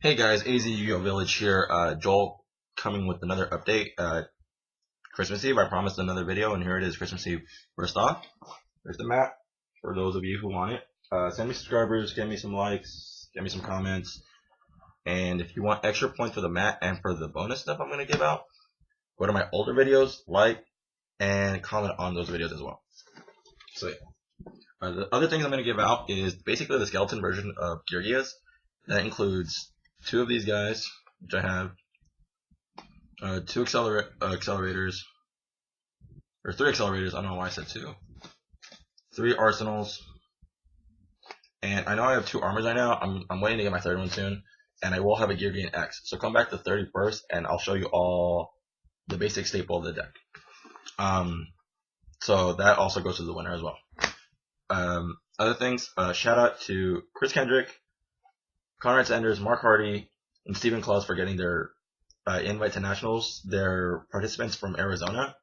Hey guys, AZUO Village here. Joel coming with another update. Christmas Eve, I promised another video, and here it is, Christmas Eve. First off, there's the map for those of you who want it. Send me subscribers, give me some likes, give me some comments, and if you want extra points for the map and for the bonus stuff I'm going to give out, go to my older videos, like, and comment on those videos as well. So yeah. The other things I'm going to give out is basically the skeleton version of Gear. That includes two of these guys, which I have, two accelerators, or three accelerators, I don't know why I said two, three arsenals, and I know I have two armors right now. I'm waiting to get my third one soon, and I will have a Gear Gain X. So come back the 31st, and I'll show you all the basic staple of the deck. So that also goes to the winner as well. Other things, shout out to Chris Kendrick, Conrad Sanders, Mark Hardy, and Stephen Klaus for getting their invite to nationals. They're participants from Arizona,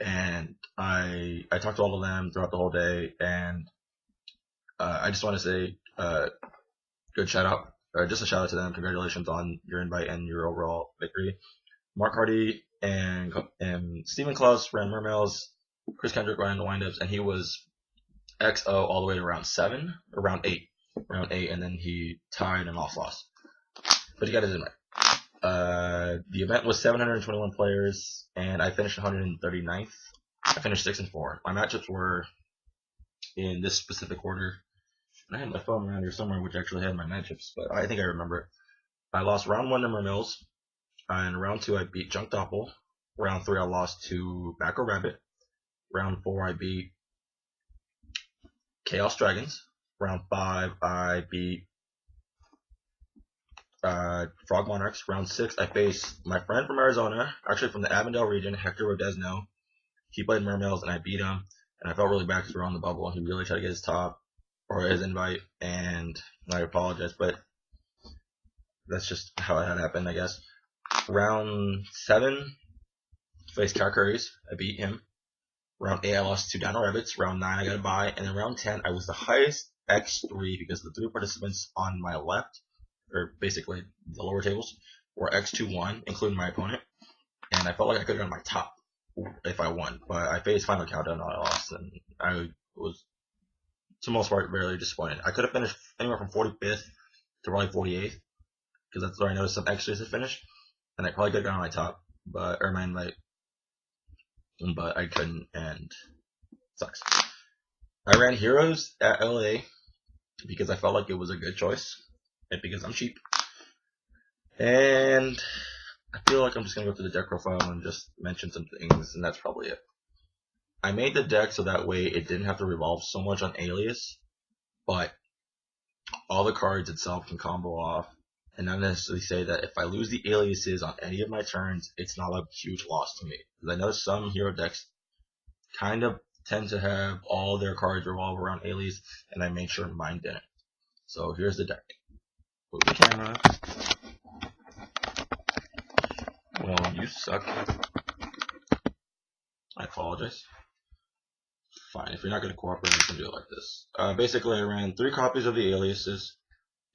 and I talked to all of them throughout the whole day, and I just want to say good shout out, or just a shout out to them. Congratulations on your invite and your overall victory. Mark Hardy and Stephen Klaus ran Mermails. Chris Kendrick ran the windups, and he was XO all the way to round 7 or round 8. Round 8, and then he tied and lost. But he got his invite. The event was 721 players, and I finished 139th. I finished 6 and 4. My matchups were in this specific order. And I had my phone around here somewhere, which actually had my matchups, but I think I remember it. I lost round 1 to Mermails. In round 2, I beat Junk Doppel. Round 3, I lost to Backo Rabbit. Round 4, I beat Chaos Dragons. Round 5, I beat Frog Monarchs. Round 6, I faced my friend from Arizona, actually from the Avondale region, Hector Rodesno. He played Mermails, and I beat him. And I felt really bad because we were on the bubble, and he really tried to get his top, or his invite, and I apologize, but that's just how it had happened, I guess. Round 7, faced Karkuris. I beat him. Round 8, I lost to Dyno Rabbits. Round 9, I got a bye. And then round 10, I was the highest X3 because the 3 participants on my left, or basically the lower tables, were X2-1, including my opponent. And I felt like I could have gotten my top if I won. But I faced Final Countdown and I lost. And I was, to the most part, very disappointed. I could have finished anywhere from 45th to probably 48th, because that's where I noticed some X3s had finished. And I probably could have gotten my top, or my invite. But I couldn't, and it sucks. I ran Heroes at LA because I felt like it was a good choice, and because I'm cheap. And I feel like I'm just going to go through the deck profile and just mention some things, and that's probably it. I made the deck so that way it didn't have to revolve so much on Alias, but all the cards itself can combo off, and not necessarily say that if I lose the aliases on any of my turns, it's not a huge loss to me. Because I know some hero decks kind of tend to have all their cards revolve around alias, and I made sure mine didn't. So here's the deck. Move the camera. Well, you suck. I apologize. Fine, if you're not going to cooperate, you can do it like this. Basically, I ran 3 copies of the aliases,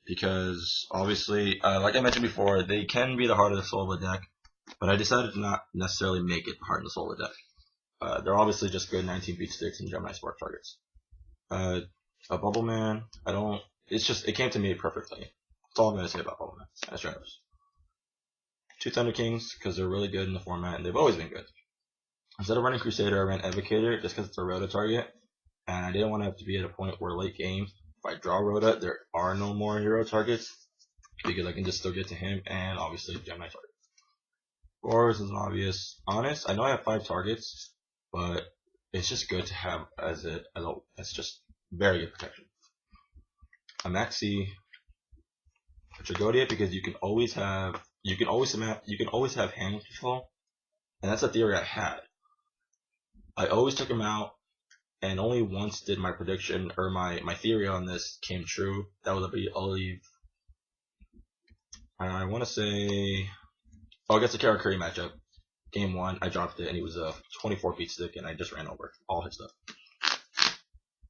because obviously, like I mentioned before, they can be the heart of the soul of the deck, but I decided to not necessarily make it the heart and the soul of the deck. They're obviously just good 19 beat sticks and Gemini Spark targets. A Bubble Man, it came to me perfectly. That's all I'm going to say about Bubble Man as Shadows. 2 Thunder Kings, because they're really good in the format, and they've always been good. Instead of running Crusader, I ran Evocator, just because it's a Rota target, and I didn't want to have to be at a point where late game, if I draw Rota, there are no more hero targets, because I can just still get to him, and obviously Gemini target. Boros is an obvious. Honest, I know I have 5 targets, but it's just good to have it's just very good protection. A Maxi, a Tragodia, because you can always have hand control, and that's a theory I had. I always took him out, and only once did my prediction, or my theory on this came true. That was I want to say, against the Karkuris matchup. Game 1, I dropped it, and he was a 24 beat stick, and I just ran over all his stuff.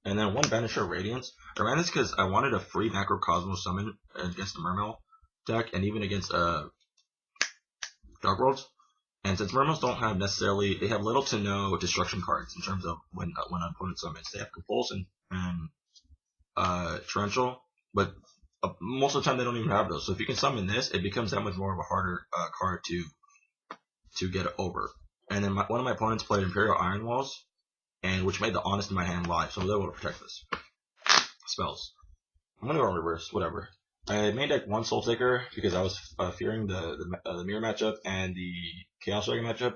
And then 1 Banisher Radiance. I ran this because I wanted a free Macro Cosmos summon against the Mermail deck and even against Dark Worlds. And since Mermails don't have necessarily, they have little to no destruction cards in terms of when opponents summons. They have Compulsion and Torrential, but most of the time they don't even have those. So if you can summon this, it becomes that much more of a harder card to get over. And then one of my opponents played Imperial Iron Walls, and which made the Honest in my hand live, so I was able to protect this. Spells. I'm gonna go reverse, whatever. I made deck one Soul Taker because I was fearing the Mirror matchup and the Chaos Dragon matchup.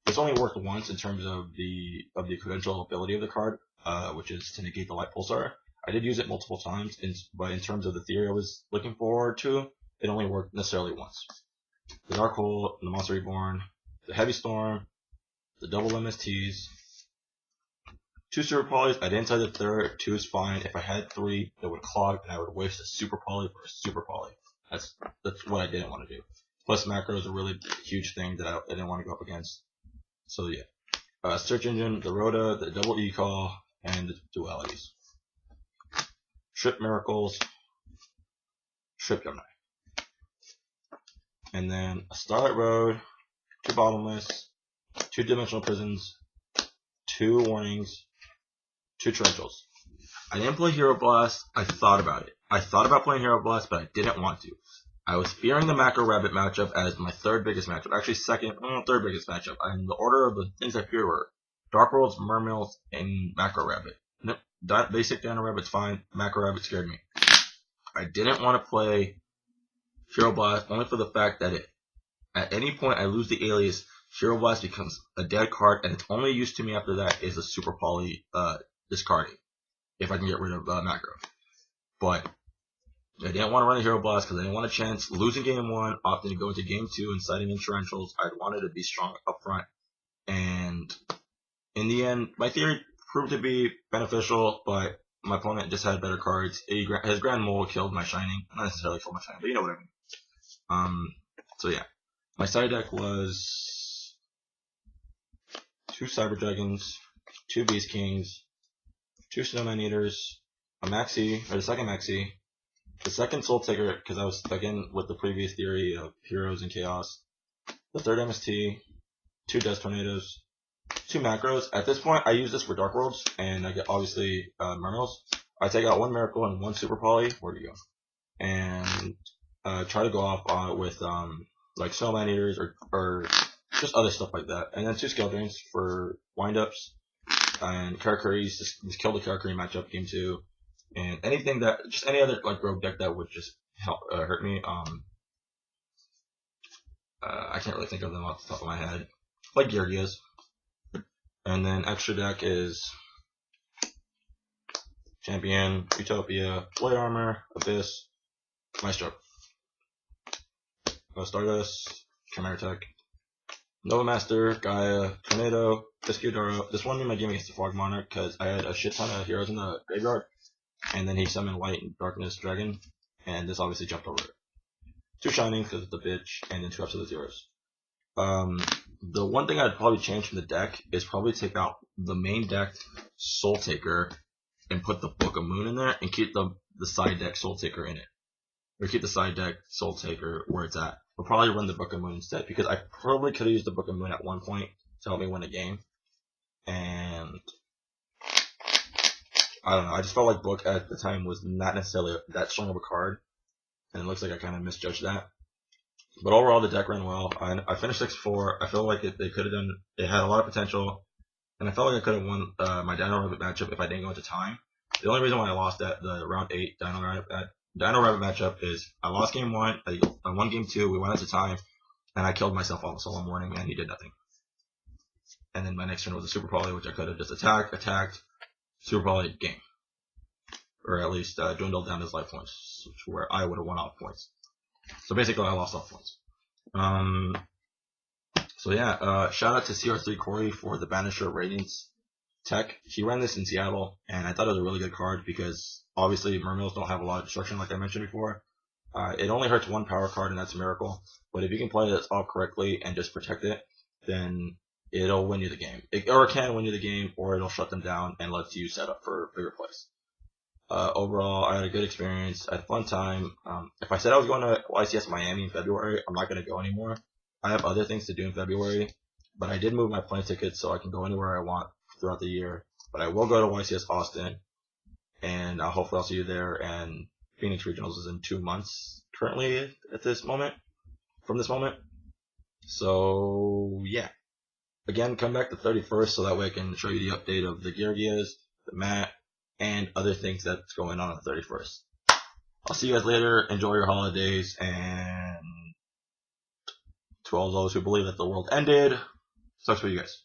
This only worked once in terms of the credential ability of the card, which is to negate the Light Pulsar. I did use it multiple times, but in terms of the theory I was looking forward to, it only worked necessarily once. The Dark Hole, the Monster Reborn, the Heavy Storm, the double MSTs, 2 Super Polys. I didn't tell the third. 2 is fine. If I had 3, it would clog, and I would waste a Super Poly for a Super Poly. That's what I didn't want to do. Plus, macro is a really huge thing that I didn't want to go up against. So yeah, Search Engine, the Rhoda, the double E-Call, and the Dualities. Trip Miracles, Trip Gemini. And then a Starlight Road, 2 Bottomless, 2 Dimensional Prisons, 2 Warnings, 2 Torrentials. I didn't play Hero Blast. I thought about it. I thought about playing Hero Blast, but I didn't want to. I was fearing the Macro Rabbit matchup as my third biggest matchup. Actually, third biggest matchup. And the order of the things I feared were Dark Worlds, Mermails, and Macro Rabbit. Nope. Basic Dino Rabbit's fine. Macro Rabbit scared me. I didn't want to play Hero Blast only for the fact that at any point I lose the alias, Hero Blast becomes a dead card, and its only use to me after that is a Super Poly discarding, if I can get rid of Macro. But I didn't want to run a Hero Blast because I didn't want a chance losing game 1, opting to go into game 2 and citing in Torrentials. I wanted to be strong up front, and in the end, my theory proved to be beneficial, but my opponent just had better cards. His Grand Mole killed my Shining. Not necessarily killed my Shining, but you know what I mean. So yeah. My side deck was 2 Cyber Dragons, 2 Beast Kings, 2 Snowman Eaters, a Maxi, or the second Maxi, the second Soul Taker, because I was again with the previous theory of Heroes and Chaos, the third MST, 2 Death Tornadoes, 2 Macros. At this point, I use this for Dark Worlds, and I get obviously Mermails. I take out 1 Miracle and 1 Super Poly. Where'd you go? And try to go off with like Snowman Eaters or just other stuff like that. And then 2 Scale Drains for windups. And Karkuris, just kill the Karkuris matchup game 2. And anything that, just any other like rogue deck that would just help hurt me. I can't really think of them off the top of my head. Like Geargias. And then extra deck is Champion, Utopia, Blade Armor, Abyss, Maestro. Stardust, Chimera Tech, Nova Master, Gaia, Tornado, Piscadoro. This one made my game against the Fog Monarch because I had a shit ton of heroes in the graveyard, and then he summoned Light and Darkness Dragon, and this obviously jumped over it. 2 Shining because of the bitch, and then 2 Absolute Zeros. The one thing I'd probably change from the deck is probably take out the main deck Soul Taker and put the Book of Moon in there and keep the side deck Soul Taker in it. Or keep the side deck Soul Taker where it's at. We'll probably run the Book of Moon instead because I probably could have used the Book of Moon at one point to help me win a game. And I don't know, I just felt like Book at the time was not necessarily that strong of a card. And it looks like I kind of misjudged that. But overall, the deck ran well. I finished 6-4. I feel like they could have done. It had a lot of potential, and I felt like I could have won my Dyno Rabbit matchup if I didn't go into time. The only reason why I lost that the round 8 Dyno Rabbit matchup is I lost game 1. I won game 2. We went into time, and I killed myself on the solo morning, and he did nothing. And then my next turn was a Super Poly, which I could have just attacked, Super Poly, game, or at least dwindled down his life points, where I would have won off points. So basically, I lost all points. So yeah, shout out to CR3 Corey for the Banisher Radiance tech. He ran this in Seattle, and I thought it was a really good card because obviously Mermails don't have a lot of destruction like I mentioned before. It only hurts 1 power card, and that's a Miracle. But if you can play this off correctly and just protect it, then it'll win you the game. Or it can win you the game, or it'll shut them down and let you set up for bigger plays. Overall, I had a good experience. I had a fun time. If I said I was going to YCS Miami in February, I'm not going to go anymore. I have other things to do in February, but I did move my plane ticket so I can go anywhere I want throughout the year. But I will go to YCS Austin, and hopefully I'll see you there. And Phoenix Regionals is in 2 months currently at this moment, from this moment. So, yeah. Again, come back the 31st so that way I can show you the update of the Geargias, the mat, and other things that's going on the 31st. I'll see you guys later. Enjoy your holidays, and to all those who believe that the world ended, sucks for you guys.